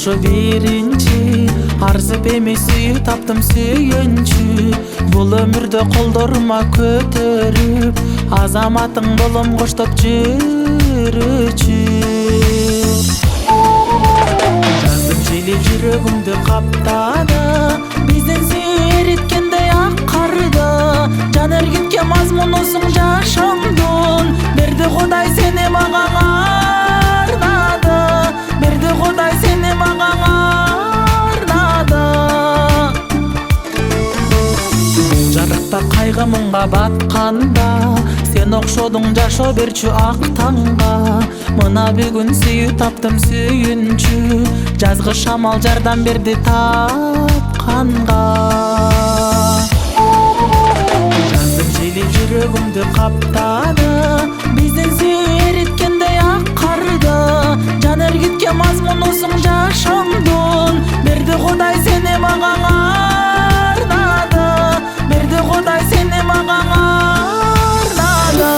Ошо биринчи арзып эмес сүйүү таптым сүйүнчү. Бул өмүрдө колдорума көтөрүп азаматың болом коштоп жүрүчү. Жаздын жели жүрөгүмдү каптады, биздин сүйүү эриткендей ак карда. Жан эргитке мазмунусуң жашоомдун, берди Кудай сени мага арнады, берди Кудай сени мага арнады. Жарыкта кайгы мыңга батканда сен окшодуң жашоо берчү ак таңга. Мына бүгүн сүйүү таптым сүйүнчү, жазгы шамал жардам берди тапканга. Жаздын жели жүрөгүмдү каптады, биздин сүйүү эриткендей ак карда. Жан эргитке мазмунусуң жашоомдун, берди Кудай сени мага арнады, берди Кудай сени мага арнады.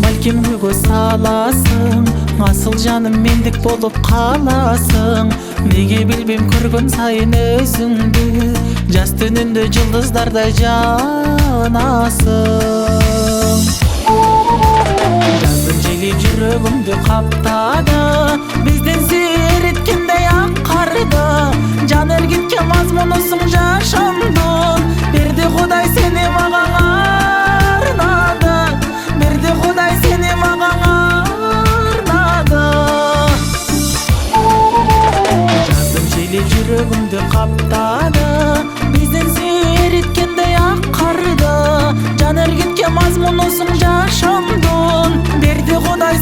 Балким күйгө саласың, асыл жаным мендик болуп каласың. Неге билбейм көргөн сайын өзүңдү, жаз түнүндө жылдыздардай жанасың. Жаздын жели жүрөгүмдү каптады, биздин сүйүү эриткендей ак карда. Жан эргитке мазмунусуң жашоомдун, берди Кудай сени мага арнады, берди Кудай сени мага арнады. Жаздын жели жүрөгүмдү каптады, биздин сүйүү эриткендей ак карда. Жан эргитке мазмунусуң жашоомдун, берди Кудай